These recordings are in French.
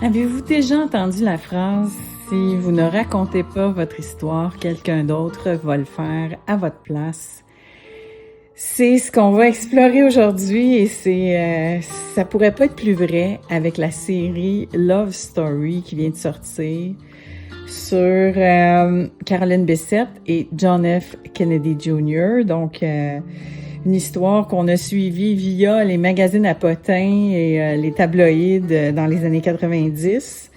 Avez-vous déjà entendu la phrase « Si vous ne racontez pas votre histoire, quelqu'un d'autre va le faire à votre place ». C'est ce qu'on va explorer aujourd'hui et ça pourrait pas être plus vrai avec la série Love Story qui vient de sortir sur Caroline Bessette et John F. Kennedy Jr. Donc, une histoire qu'on a suivie via les magazines à potins et les tabloïds dans les années 90.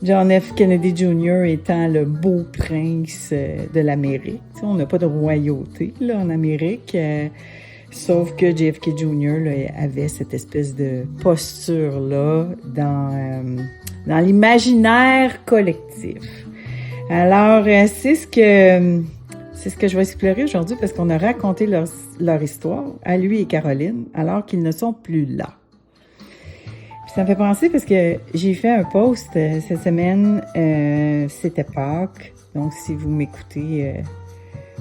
John F. Kennedy Jr. étant le beau prince de l'Amérique. T'sais, on n'a pas de royauté là, en Amérique, sauf que JFK Jr. là, avait cette espèce de posture-là dans l'imaginaire collectif. Alors, c'est ce que je vais explorer aujourd'hui parce qu'on a raconté leur histoire à lui et Caroline alors qu'ils ne sont plus là. Puis ça me fait penser parce que j'ai fait un post cette semaine, c'était Pâques. Donc, si vous m'écoutez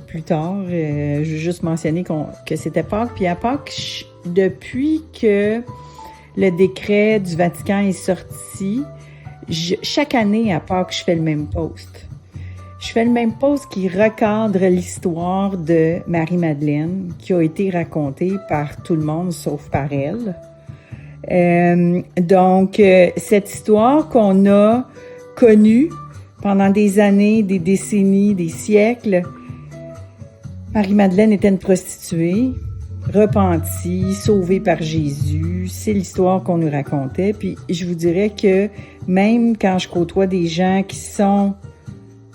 plus tard, je veux juste mentionner que c'était Pâques. Puis à Pâques, depuis que le décret du Vatican est sorti, chaque année à Pâques, je fais le même post. Je fais le même post qui recadre l'histoire de Marie-Madeleine qui a été racontée par tout le monde sauf par elle. Donc, cette histoire qu'on a connue pendant des années, des décennies, des siècles, Marie-Madeleine était une prostituée, repentie, sauvée par Jésus. C'est l'histoire qu'on nous racontait. Puis, je vous dirais que même quand je côtoie des gens qui sont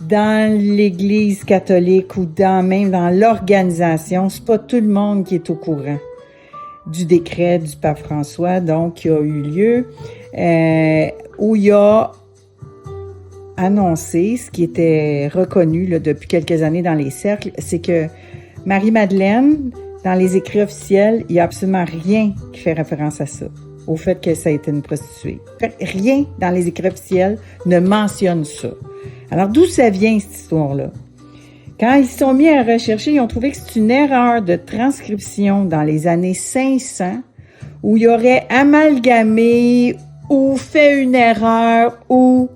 dans l'Église catholique ou même dans l'organisation, c'est pas tout le monde qui est au courant du décret du pape François, donc, qui a eu lieu, où il a annoncé, ce qui était reconnu là, depuis quelques années dans les cercles, c'est que Marie-Madeleine, dans les écrits officiels, il n'y a absolument rien qui fait référence à ça, au fait que ça a été une prostituée. Rien dans les écrits officiels ne mentionne ça. Alors, d'où ça vient, cette histoire-là? Quand ils se sont mis à rechercher, ils ont trouvé que c'est une erreur de transcription dans les années 500 où il aurait amalgamé ou fait une erreur ou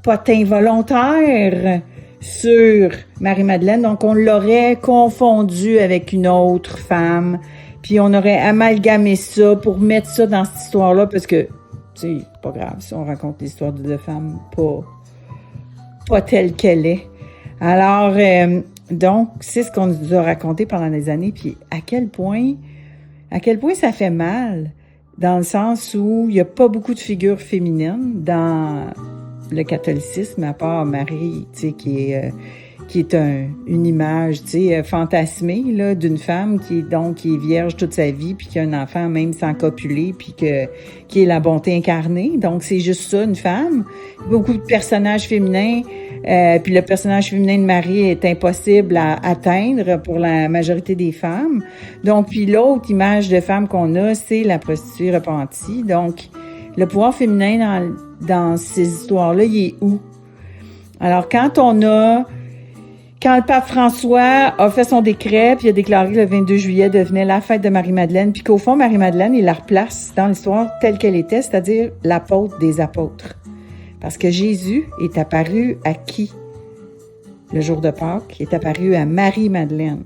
potin volontaire sur Marie-Madeleine. Donc, on l'aurait confondu avec une autre femme, puis on aurait amalgamé ça pour mettre ça dans cette histoire-là parce que, tu sais, pas grave si on raconte l'histoire de deux femmes pas telle qu'elle est. Alors, donc, c'est ce qu'on nous a raconté pendant des années, puis à quel point ça fait mal, dans le sens où il n'y a pas beaucoup de figures féminines dans le catholicisme, à part Marie, tu sais, qui est une image, tu sais, fantasmée, là, d'une femme qui est vierge toute sa vie, puis qui a un enfant même sans copuler, puis qui est la bonté incarnée. Donc, c'est juste ça, une femme. Beaucoup de personnages féminins, puis le personnage féminin de Marie est impossible à atteindre pour la majorité des femmes. Donc, puis l'autre image de femme qu'on a, c'est la prostituée repentie. Donc, le pouvoir féminin dans ces histoires-là, il est où? Alors, quand le pape François a fait son décret, puis il a déclaré que le 22 juillet devenait la fête de Marie-Madeleine, puis qu'au fond, Marie-Madeleine, il la replace dans l'histoire telle qu'elle était, c'est-à-dire l'apôtre des apôtres. Parce que Jésus est apparu à qui? Le jour de Pâques, il est apparu à Marie-Madeleine.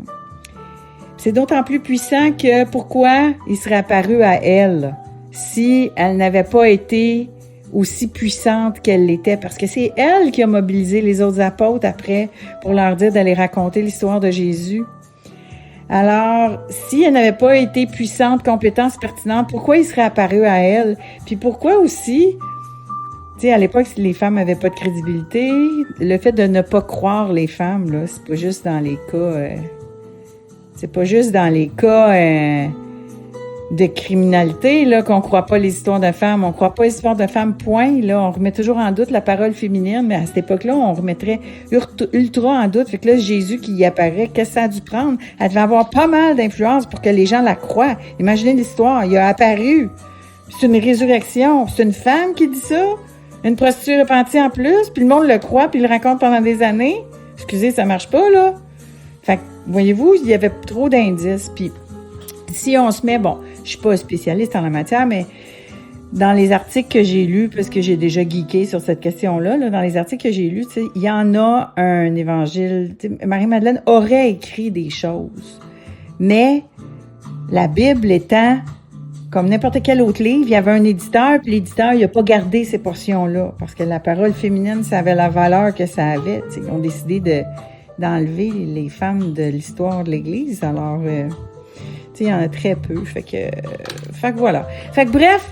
C'est d'autant plus puissant que pourquoi il serait apparu à elle si elle n'avait pas été aussi puissante qu'elle l'était, parce que c'est elle qui a mobilisé les autres apôtres après pour leur dire d'aller raconter l'histoire de Jésus. Alors, si elle n'avait pas été puissante, compétente, pertinente, pourquoi il serait apparu à elle? Puis pourquoi aussi, tu sais, à l'époque, les femmes n'avaient pas de crédibilité, le fait de ne pas croire les femmes, là, c'est pas juste dans les cas, de criminalité, là, qu'on croit pas les histoires de femmes. On croit pas les histoires de femmes, point, là. On remet toujours en doute la parole féminine, mais à cette époque-là, on remettrait ultra en doute. Fait que là, Jésus qui y apparaît, qu'est-ce que ça a dû prendre? Elle devait avoir pas mal d'influence pour que les gens la croient. Imaginez l'histoire. Il a apparu. C'est une résurrection. C'est une femme qui dit ça. Une prostituée repentie en plus. Puis le monde le croit, puis il le raconte pendant des années. Excusez, ça marche pas, là. Fait que, voyez-vous, il y avait trop d'indices. Puis si on se met, bon, je suis pas spécialiste en la matière, mais Dans les articles que j'ai lus, parce que j'ai déjà geeké sur cette question-là, dans les articles que j'ai lus, il y en a un évangile. Marie-Madeleine aurait écrit des choses, mais la Bible étant comme n'importe quel autre livre, il y avait un éditeur, puis l'éditeur, il n'a pas gardé ces portions-là, parce que la parole féminine, ça avait la valeur que ça avait. Ils ont décidé d'enlever les femmes de l'histoire de l'Église, alors, il y en a très peu, fait que voilà. Fait que bref,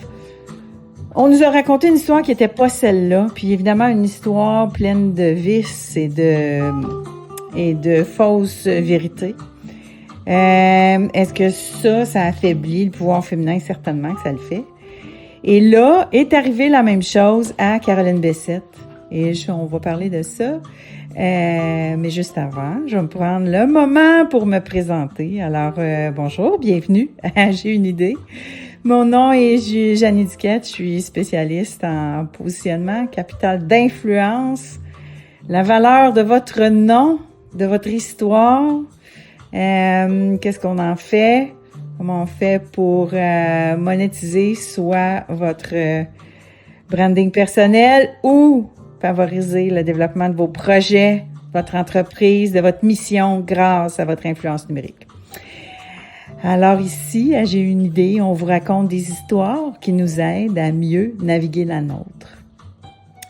on nous a raconté une histoire qui n'était pas celle-là, puis évidemment une histoire pleine de vices et de fausses vérités. Est-ce que ça affaiblit le pouvoir féminin? Certainement que ça le fait. Et là, est arrivée la même chose à Caroline Bessette. Et on va parler de ça. Mais juste avant, je vais me prendre le moment pour me présenter. Alors, bonjour, bienvenue à J'ai une idée. Mon nom est Jeannie Duquette. Je suis spécialiste en positionnement, capital d'influence, la valeur de votre nom, de votre histoire. Qu'est-ce qu'on en fait? Comment on fait pour monétiser soit votre branding personnel ou favoriser le développement de vos projets, votre entreprise, de votre mission grâce à votre influence numérique. Alors ici, à J'ai une idée, on vous raconte des histoires qui nous aident à mieux naviguer la nôtre.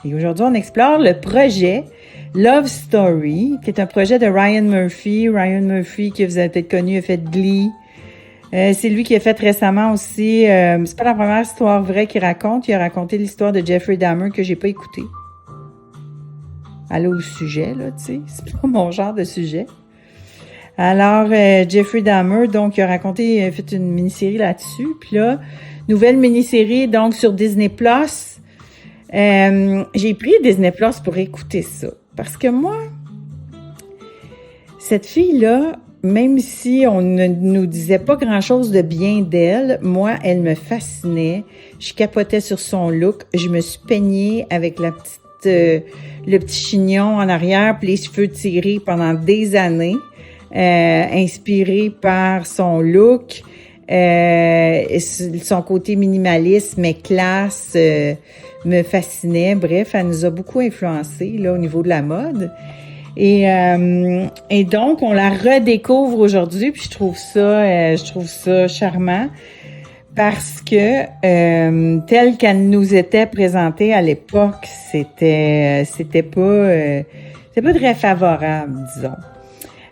Et aujourd'hui, on explore le projet Love Story, qui est un projet de Ryan Murphy. Ryan Murphy, que vous avez peut-être connu, a fait Glee. C'est lui qui a fait récemment aussi, c'est pas la première histoire vraie qu'il raconte. Il a raconté l'histoire de Jeffrey Dahmer que j'ai pas écoutée. Allez au sujet, là, tu sais. C'est pas mon genre de sujet. Alors, Jeffrey Dahmer, donc, il a fait une mini-série là-dessus. Puis là, nouvelle mini-série, donc, sur Disney+. J'ai pris Disney+ pour écouter ça. Parce que moi, cette fille-là, même si on ne nous disait pas grand-chose de bien d'elle, moi, elle me fascinait. Je capotais sur son look. Je me suis peignée avec le petit chignon en arrière, puis les cheveux tirés pendant des années, inspirée par son look, son côté minimaliste, mais classe, me fascinait. Bref, elle nous a beaucoup influencé là au niveau de la mode. Et donc, on la redécouvre aujourd'hui, puis je trouve ça charmant parce que telle qu'elle nous était présentée à l'époque, c'était pas très favorable, disons.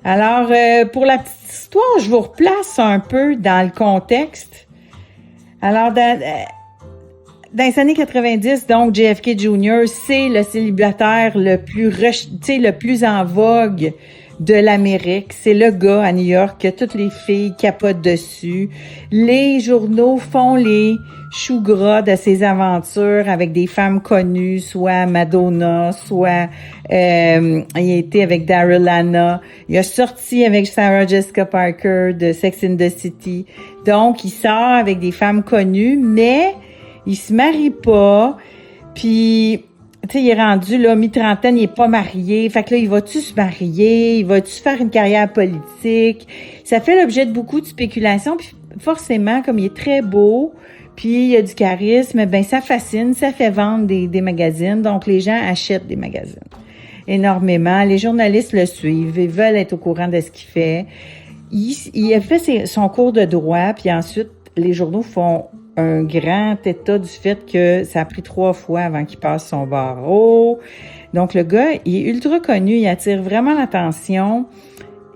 Alors, pour la petite histoire, je vous replace un peu dans le contexte. Alors, dans les années 90, donc, JFK Jr., c'est le célibataire le plus en vogue de l'Amérique. C'est le gars à New York que toutes les filles capotent dessus. Les journaux font les choux gras de ses aventures avec des femmes connues, soit Madonna, soit il a été avec Daryl Hannah. Il a sorti avec Sarah Jessica Parker de Sex and the City. Donc, il sort avec des femmes connues, mais il se marie pas. Puis, tu sais, il est rendu, là, mi-trentaine, il est pas marié. Fait que là, il va-tu se marier? Il va-tu faire une carrière politique? Ça fait l'objet de beaucoup de spéculations. Puis, forcément, comme il est très beau, puis il a du charisme, ben ça fascine, ça fait vendre des magazines. Donc, les gens achètent des magazines énormément. Les journalistes le suivent. Ils veulent être au courant de ce qu'il fait. Il a fait son cours de droit, puis ensuite, les journaux font un grand état du fait que ça a pris 3 fois avant qu'il passe son barreau. Donc, le gars, il est ultra connu, il attire vraiment l'attention.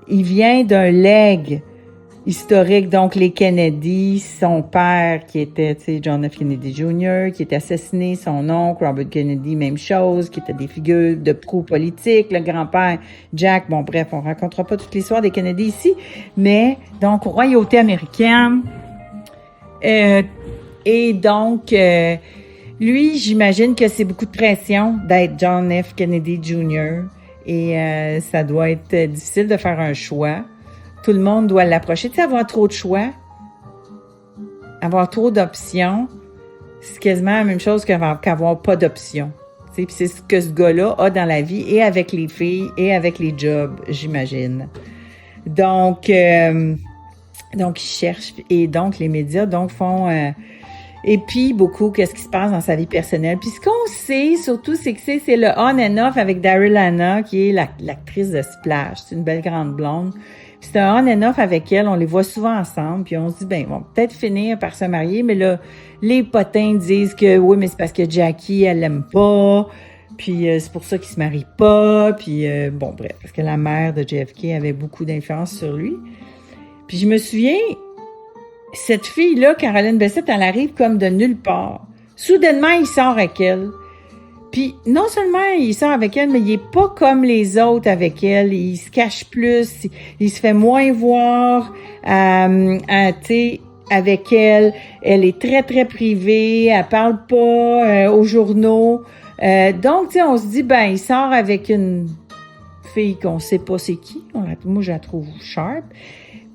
Il vient d'un legs historique, donc les Kennedy, son père qui était, tu sais, John F. Kennedy Jr., qui était assassiné, son oncle, Robert Kennedy, même chose, qui étaient des figures de proue politique, le grand-père, Jack, bon bref, on racontera pas toute l'histoire des Kennedy ici, mais donc, royauté américaine, et donc, lui, j'imagine que c'est beaucoup de pression d'être John F. Kennedy Jr. Et ça doit être difficile de faire un choix. Tout le monde doit l'approcher. Tu sais, avoir trop de choix, avoir trop d'options, c'est quasiment la même chose qu'avoir pas d'options. Tu sais, puis c'est ce que ce gars-là a dans la vie, et avec les filles, et avec les jobs, j'imagine. Donc, il cherche, et donc les médias font Et puis, beaucoup, qu'est-ce qui se passe dans sa vie personnelle. Puis ce qu'on sait, surtout, c'est que c'est le on and off avec Daryl Hannah, qui est l'actrice de Splash. C'est une belle grande blonde. Puis c'est un on and off avec elle. On les voit souvent ensemble. Puis on se dit, ben, ils vont peut-être finir par se marier. Mais là, les potins disent que, oui, mais c'est parce que Jackie, elle l'aime pas. Puis c'est pour ça qu'ils se marient pas. Puis bon, bref, parce que la mère de JFK avait beaucoup d'influence sur lui. Puis je me souviens, cette fille-là, Caroline Bessette, elle arrive comme de nulle part. Soudainement, il sort avec elle. Puis non seulement il sort avec elle, mais il est pas comme les autres avec elle. Il se cache plus, il se fait moins voir, tu sais, avec elle. Elle est très, très privée, elle parle pas aux journaux. Donc, tu sais, on se dit, ben, il sort avec une fille qu'on sait pas c'est qui. Moi, je la trouve sharp.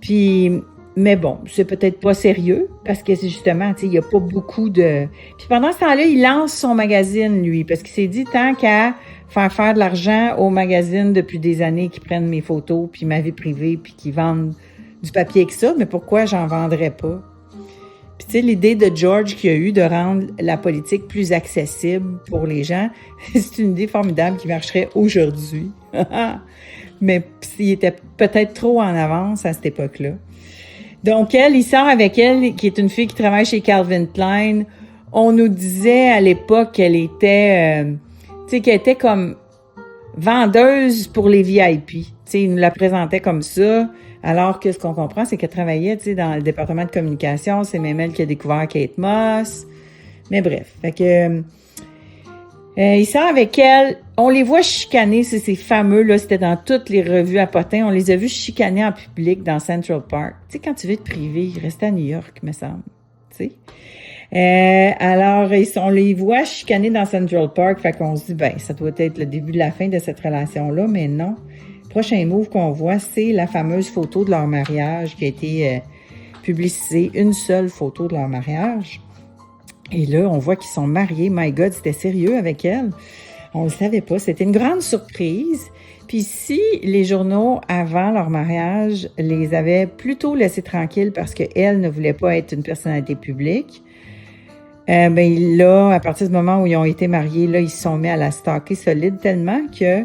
Puis... Mais bon, c'est peut-être pas sérieux, parce que c'est justement, tu sais, il y a pas beaucoup de... Puis pendant ce temps-là, il lance son magazine, lui, parce qu'il s'est dit, tant qu'à faire de l'argent au magazine depuis des années, qui prennent mes photos, puis ma vie privée, puis qui vendent du papier avec ça, mais pourquoi j'en vendrais pas? Puis tu sais, l'idée de George qu'il a eu de rendre la politique plus accessible pour les gens, c'est une idée formidable qui marcherait aujourd'hui. Mais il était peut-être trop en avance à cette époque-là. Donc, il sort avec elle, qui est une fille qui travaille chez Calvin Klein. On nous disait à l'époque qu'elle était, tu sais, qu'elle était comme vendeuse pour les VIP. Tu sais, ils nous la présentaient comme ça. Alors que ce qu'on comprend, c'est qu'elle travaillait, tu sais, dans le département de communication. C'est même elle qui a découvert Kate Moss. Mais bref, fait que... il sort avec elle. On les voit chicaner, c'est ces fameux, là, c'était dans toutes les revues à potins. On les a vus chicaner en public dans Central Park. Tu sais, quand tu veux être privé, rester à New York, me semble. Tu sais. Alors, on les voit chicaner dans Central Park. Fait qu'on se dit, ben, ça doit être le début de la fin de cette relation-là, mais non. Le prochain move qu'on voit, c'est la fameuse photo de leur mariage qui a été publicisée. Une seule photo de leur mariage. Et là, on voit qu'ils sont mariés. My God, c'était sérieux avec elle. On le savait pas. C'était une grande surprise. Puis si les journaux, avant leur mariage, les avaient plutôt laissés tranquilles parce qu'elle ne voulait pas être une personnalité publique, ben là, à partir du moment où ils ont été mariés, là, ils se sont mis à la stalker solide tellement que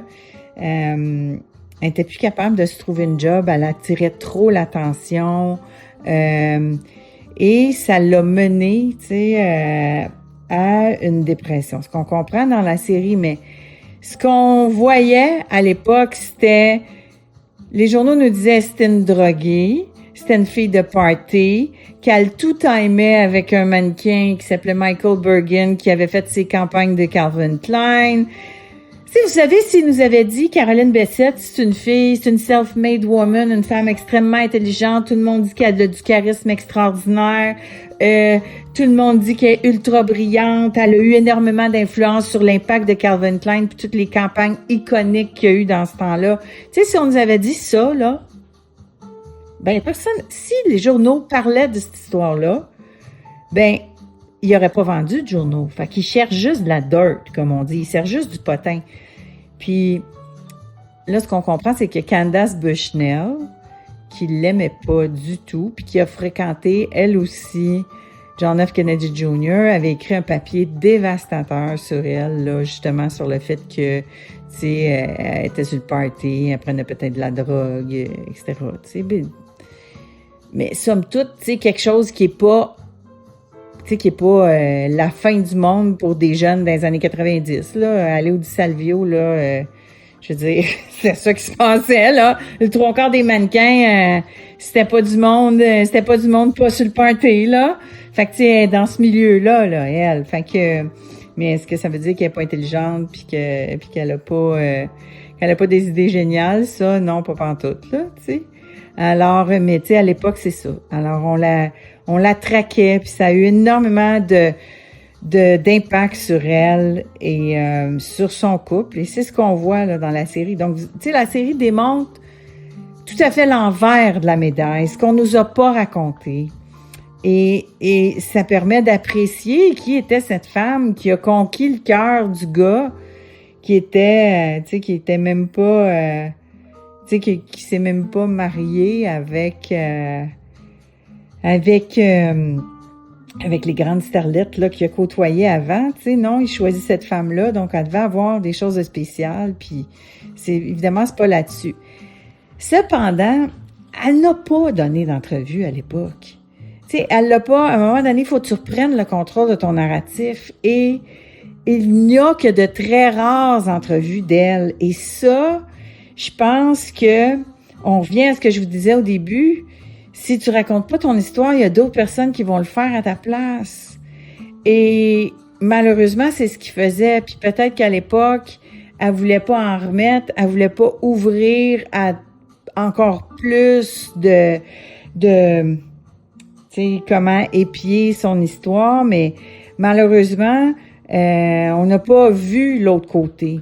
elle était plus capable de se trouver une job. Elle attirait trop l'attention. Et ça l'a mené, tu sais, à une dépression. Ce qu'on comprend dans la série, mais ce qu'on voyait à l'époque, c'était... Les journaux nous disaient que c'était une droguée, c'était une fille de party, qu'elle tout timait avec un mannequin qui s'appelait Michael Bergen, qui avait fait ses campagnes de Calvin Klein. Tu sais, vous savez, s'il nous avait dit Caroline Bessette, c'est une fille, c'est une self-made woman, une femme extrêmement intelligente, tout le monde dit qu'elle a du charisme extraordinaire, tout le monde dit qu'elle est ultra brillante, elle a eu énormément d'influence sur l'impact de Calvin Klein puis toutes les campagnes iconiques qu'il y a eu dans ce temps-là. Tu sais, si on nous avait dit ça, là, ben personne, si les journaux parlaient de cette histoire-là, ben il n'aurait pas vendu de journaux. Fait qu'il cherche juste de la dirt, comme on dit. Il cherche juste du potin. Puis, là, ce qu'on comprend, c'est que Candace Bushnell, qui l'aimait pas du tout, puis qui a fréquenté, elle aussi, John F. Kennedy Jr., avait écrit un papier dévastateur sur elle, là, justement, sur le fait que, tu sais, elle était sur le party, elle prenait peut-être de la drogue, etc., tu sais. Mais, somme toute, tu sais, quelque chose qui est pas... Tu sais, qui est pas la fin du monde pour des jeunes dans les années 90, là. Aller au Di Salvio, là, je veux dire, c'est ça qui se passait, là. Le trois quarts des mannequins, c'était pas du monde pas sur le party, là. Fait que, tu sais, dans ce milieu-là, là, elle. Fait que, mais est-ce que ça veut dire qu'elle est pas intelligente puis qu'elle a pas des idées géniales? Ça, non, pas pantoute, là, tu sais. Alors, mais tu sais, à l'époque, c'est ça. Alors, on la traquait, puis ça a eu énormément d'impact sur elle et sur son couple. Et c'est ce qu'on voit là dans la série. Donc, tu sais, la série démontre tout à fait l'envers de la médaille, ce qu'on nous a pas raconté. Et ça permet d'apprécier qui était cette femme qui a conquis le cœur du gars, qui était même pas... tu sais, qui s'est même pas marié avec avec les grandes starlettes là qu'il a côtoyées avant, tu sais, non, il choisit cette femme-là, donc elle devait avoir des choses de spéciales, puis évidemment, c'est pas là-dessus. Cependant, elle n'a pas donné d'entrevue à l'époque. Tu sais, elle l'a pas, à un moment donné, il faut que tu reprennes le contrôle de ton narratif, et il n'y a que de très rares entrevues d'elle, et ça, je pense que, on revient à ce que je vous disais au début, si tu racontes pas ton histoire, il y a d'autres personnes qui vont le faire à ta place. Et malheureusement, c'est ce qu'il faisait. Puis peut-être qu'à l'époque, elle voulait pas en remettre, elle voulait pas ouvrir à encore plus de tu sais, comment épier son histoire. Mais malheureusement, on n'a pas vu l'autre côté.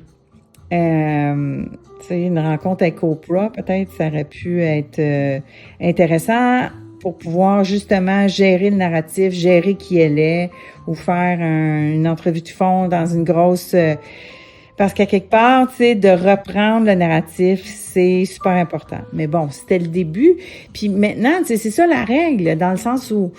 Une rencontre avec Oprah, peut-être, ça aurait pu être intéressant pour pouvoir justement gérer le narratif, gérer qui elle est, ou faire une entrevue de fond dans une grosse... parce qu'à quelque part, tu sais, de reprendre le narratif, c'est super important. Mais bon, c'était le début. Puis maintenant, tu sais, c'est ça la règle, dans le sens où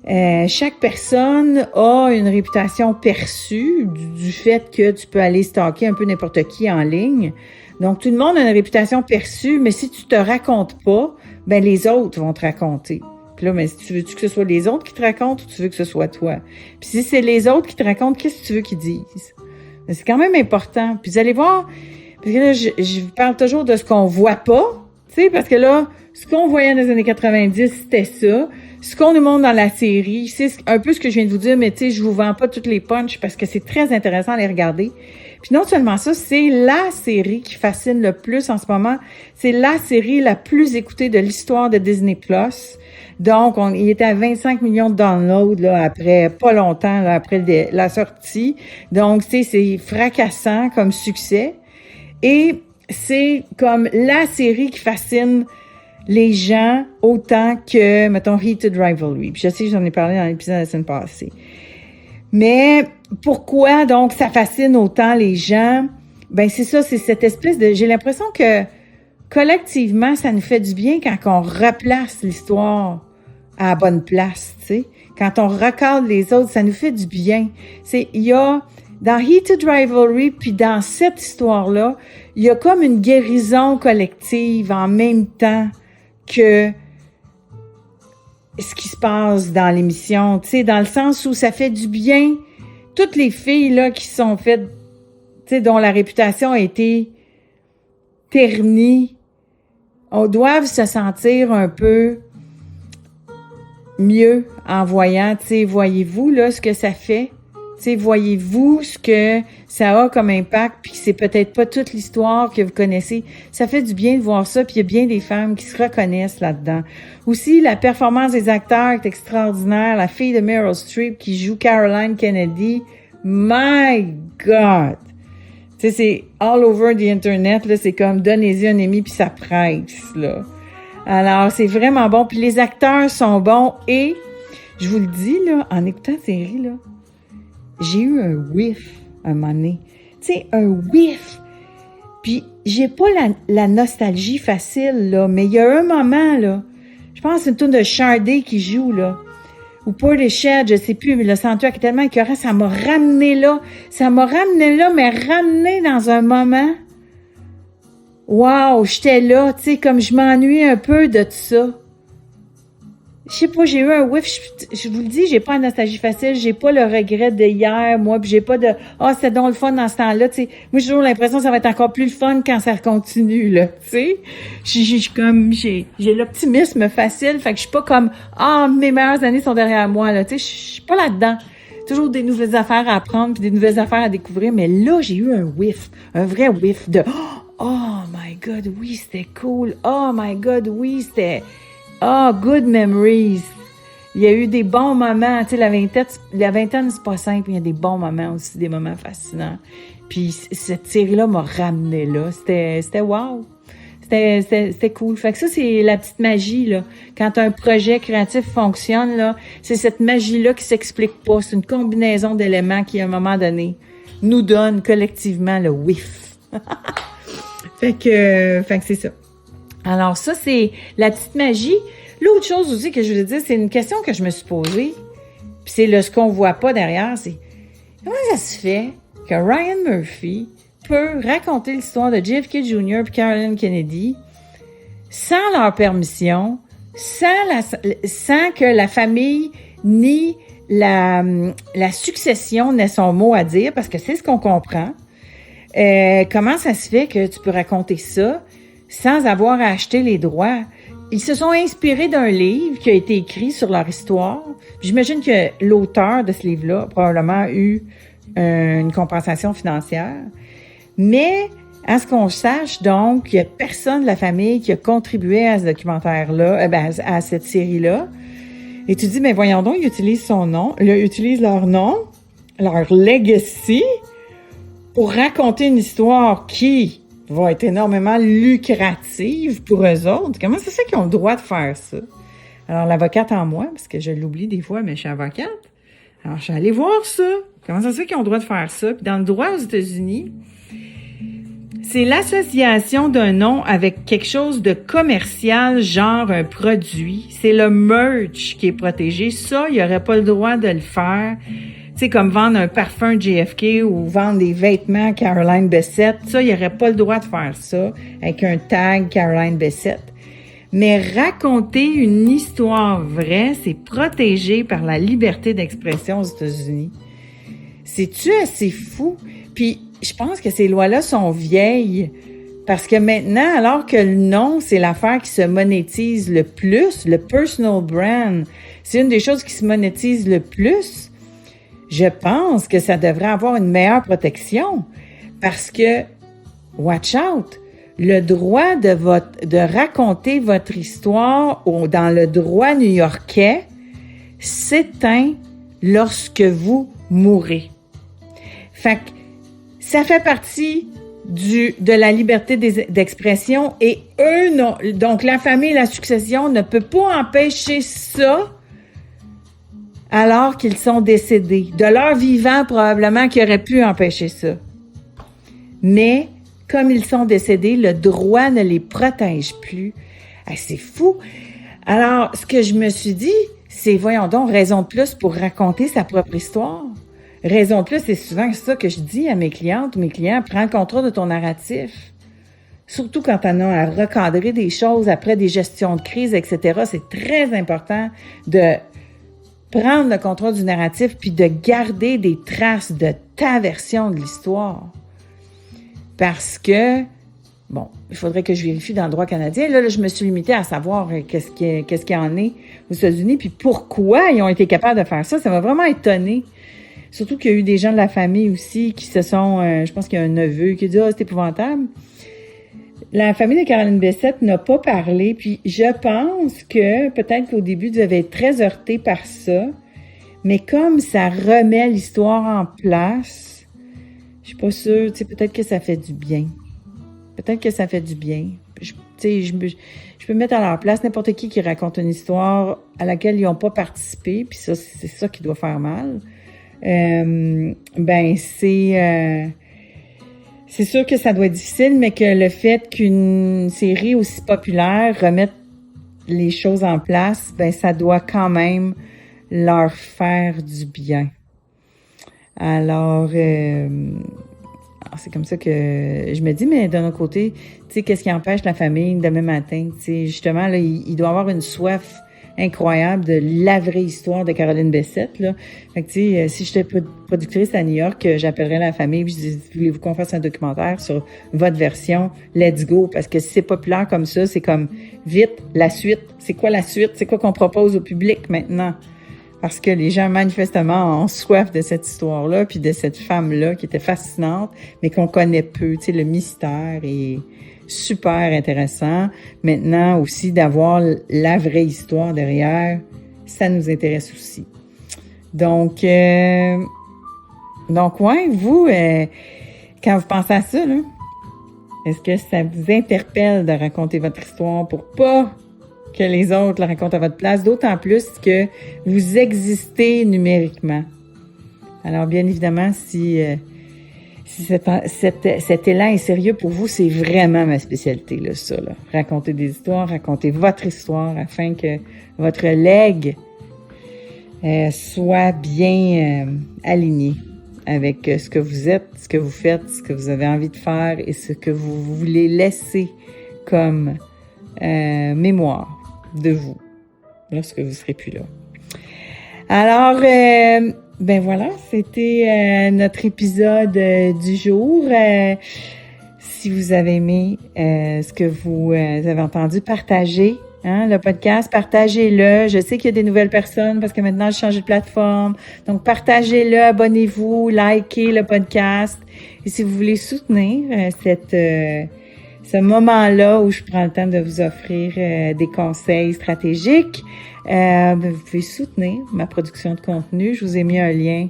chaque personne a une réputation perçue du fait que tu peux aller stalker un peu n'importe qui en ligne. Donc, tout le monde a une réputation perçue, mais si tu te racontes pas, ben les autres vont te raconter. Puis là, mais si tu veux-tu que ce soit les autres qui te racontent ou tu veux que ce soit toi? Puis si c'est les autres qui te racontent, qu'est-ce que tu veux qu'ils disent? Mais c'est quand même important. Puis vous allez voir, parce que là, je vous parle toujours de ce qu'on voit pas, tu sais, parce que là, ce qu'on voyait dans les années 90, c'était ça. Ce qu'on nous montre dans la série, c'est un peu ce que je viens de vous dire, mais tu sais, je vous vends pas toutes les punches parce que c'est très intéressant à les regarder. Puis non seulement ça, c'est la série qui fascine le plus en ce moment. C'est la série la plus écoutée de l'histoire de Disney+. Donc, il était à 25 millions de downloads là, après pas longtemps, là, après la sortie. Donc, tu sais, c'est fracassant comme succès. Et c'est comme la série qui fascine les gens autant que, mettons, Heated Rivalry. Puis je sais, j'en ai parlé dans l'épisode de la semaine passée. Mais pourquoi, donc, ça fascine autant les gens? Ben, c'est ça, c'est cette espèce de... J'ai l'impression que, collectivement, ça nous fait du bien quand on replace l'histoire à la bonne place, tu sais. Quand on regarde les autres, ça nous fait du bien. Il y a... Dans Heated Rivalry, puis dans cette histoire-là, il y a comme une guérison collective en même temps que ce qui se passe dans l'émission, tu sais, dans le sens où ça fait du bien. Toutes les filles là qui sont faites, tu sais, dont la réputation a été ternie, on doit se sentir un peu mieux en voyant, tu sais, voyez-vous là ce que ça fait? Tu sais, voyez-vous ce que ça a comme impact, puis c'est peut-être pas toute l'histoire que vous connaissez. Ça fait du bien de voir ça, puis il y a bien des femmes qui se reconnaissent là-dedans. Aussi, la performance des acteurs est extraordinaire. La fille de Meryl Streep qui joue Caroline Kennedy, my God! Tu sais, c'est all over the Internet, là, c'est comme donnez-y un ami puis ça presse, là. Alors, c'est vraiment bon. Puis les acteurs sont bons et, je vous le dis, là, en écoutant la série, là, j'ai eu un whiff un moment donné. Tu sais, un whiff. Puis, j'ai pas la nostalgie facile, là, mais il y a un moment, là, je pense que c'est une tune de Sade qui joue, là, ou Portishead, je sais plus, mais le soundtrack est tellement écœurant, ça m'a ramené là. Ça m'a ramené là, mais ramené dans un moment. Wow, j'étais là, tu sais, comme je m'ennuie un peu de tout ça. Je sais pas, j'ai eu un whiff, je vous le dis, j'ai pas la nostalgie facile, j'ai pas le regret de hier, moi, puis j'ai pas de c'était donc le fun dans ce temps-là, tu sais. Moi, j'ai toujours l'impression que ça va être encore plus le fun quand ça continue, là, tu sais. J'ai l'optimisme facile, fait que je suis pas comme mes meilleures années sont derrière moi, là, tu sais, je suis pas là-dedans. Toujours des nouvelles affaires à apprendre puis des nouvelles affaires à découvrir, mais là, j'ai eu un whiff, un vrai whiff de oh my God, oui, c'était cool. Oh my God, oui, c'était good memories. Il y a eu des bons moments. Tu sais, la vingtaine, c'est pas simple. Il y a des bons moments aussi, des moments fascinants. Puis cette série-là m'a ramené là. C'était wow. C'était cool. Fait que ça, c'est la petite magie, là. Quand un projet créatif fonctionne, là, c'est cette magie-là qui s'explique pas. C'est une combinaison d'éléments qui, à un moment donné, nous donne collectivement le whiff. Fait que c'est ça. Alors ça, c'est la petite magie. L'autre chose aussi que je voulais dire, c'est une question que je me suis posée. Puis c'est ce qu'on voit pas derrière, c'est comment ça se fait que Ryan Murphy peut raconter l'histoire de JFK Jr. et Caroline Kennedy sans leur permission, sans que la famille ni la succession n'ait son mot à dire, parce que c'est ce qu'on comprend. Comment ça se fait que tu peux raconter ça sans avoir à acheter les droits? Ils se sont inspirés d'un livre qui a été écrit sur leur histoire. J'imagine que l'auteur de ce livre-là a probablement eu une compensation financière. Mais, à ce qu'on sache, donc, il n'y a personne de la famille qui a contribué à ce documentaire-là, à cette série-là. Et tu dis, mais voyons donc, ils utilisent son nom, ils utilisent leur nom, leur legacy, pour raconter une histoire qui va être énormément lucrative pour eux autres. Comment ça se fait qu'ils ont le droit de faire ça? Alors, l'avocate en moi, parce que je l'oublie des fois, mais je suis avocate. Alors, je suis allée voir ça. Comment ça se fait qu'ils ont le droit de faire ça? Puis dans le droit aux États-Unis, c'est l'association d'un nom avec quelque chose de commercial, genre un produit. C'est le merch qui est protégé. Ça, il n'y aurait pas le droit de le faire. Tu sais, comme vendre un parfum JFK ou vendre des vêtements Caroline Bessette. Ça, il n'y aurait pas le droit de faire ça avec un tag Caroline Bessette. Mais raconter une histoire vraie, c'est protégé par la liberté d'expression aux États-Unis. C'est-tu assez fou? Puis, je pense que ces lois-là sont vieilles. Parce que maintenant, alors que le nom, c'est l'affaire qui se monétise le plus, le personal brand, c'est une des choses qui se monétise le plus, je pense que ça devrait avoir une meilleure protection. Parce que, watch out, le droit de raconter votre histoire dans le droit new-yorkais s'éteint lorsque vous mourrez. Fait que ça fait partie de la liberté d'expression et eux, non, donc la famille et la succession ne peut pas empêcher ça alors qu'ils sont décédés. De leur vivant, probablement, qui aurait pu empêcher ça. Mais, comme ils sont décédés, le droit ne les protège plus. Ah, c'est fou. Alors, ce que je me suis dit, c'est, voyons donc, raison de plus pour raconter sa propre histoire. Raison de plus, c'est souvent ça que je dis à mes clientes ou mes clients, prends le contrôle de ton narratif. Surtout quand on a à recadrer des choses après des gestions de crise, etc. C'est très important de prendre le contrôle du narratif puis de garder des traces de ta version de l'histoire. Parce que, bon, il faudrait que je vérifie dans le droit canadien. Là, je me suis limitée à savoir qu'est-ce qu'il y en est aux États-Unis puis pourquoi ils ont été capables de faire ça. Ça m'a vraiment étonnée. Surtout qu'il y a eu des gens de la famille aussi qui se sont... je pense qu'il y a un neveu qui a dit « Ah, c'est épouvantable ». La famille de Caroline Bessette n'a pas parlé, puis je pense que peut-être qu'au début, ils devaient être très heurtés par ça, mais comme ça remet l'histoire en place, je suis pas sûre, tu sais, peut-être que ça fait du bien. Peut-être que ça fait du bien. Tu sais, je peux me mettre à leur place n'importe qui raconte une histoire à laquelle ils n'ont pas participé, puis ça, c'est ça qui doit faire mal. C'est sûr que ça doit être difficile, mais que le fait qu'une série aussi populaire remette les choses en place, ça doit quand même leur faire du bien. Alors, c'est comme ça que je me dis, mais d'un autre côté, tu sais, qu'est-ce qui empêche la famille demain matin? Tu sais, justement, là, il doit avoir une soif incroyable de la vraie histoire de Caroline Bessette, là. Fait que, tu sais, si j'étais productrice à New York, j'appellerais la famille et je dis, voulez-vous qu'on fasse un documentaire sur votre version? Let's go! Parce que si c'est populaire comme ça, c'est comme, vite, la suite. C'est quoi la suite? C'est quoi qu'on propose au public maintenant? Parce que les gens, manifestement, ont soif de cette histoire-là puis de cette femme-là qui était fascinante, mais qu'on connaît peu. Tu sais, le mystère est super intéressant. Maintenant aussi, d'avoir la vraie histoire derrière, ça nous intéresse aussi. Donc ouais, vous, quand vous pensez à ça, là, est-ce que ça vous interpelle de raconter votre histoire pour pas que les autres la racontent à votre place, d'autant plus que vous existez numériquement? Alors, bien évidemment, si cet élan est sérieux pour vous, c'est vraiment ma spécialité, là, ça, là. Raconter des histoires, raconter votre histoire afin que votre legs soit bien aligné avec ce que vous êtes, ce que vous faites, ce que vous avez envie de faire et ce que vous voulez laisser comme mémoire de vous lorsque vous serez plus là. Alors, ben voilà, c'était notre épisode du jour. Si vous avez aimé ce que vous avez entendu, partagez le podcast, partagez-le. Je sais qu'il y a des nouvelles personnes parce que maintenant, j'ai changé de plateforme. Donc, partagez-le, abonnez-vous, likez le podcast. Et si vous voulez soutenir ce moment-là où je prends le temps de vous offrir des conseils stratégiques, vous pouvez soutenir ma production de contenu. Je vous ai mis un lien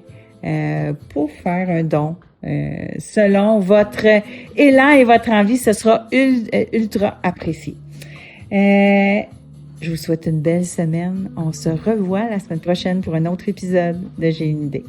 pour faire un don. Selon votre élan et votre envie, ce sera ultra apprécié. Je vous souhaite une belle semaine. On se revoit la semaine prochaine pour un autre épisode de J'ai une idée.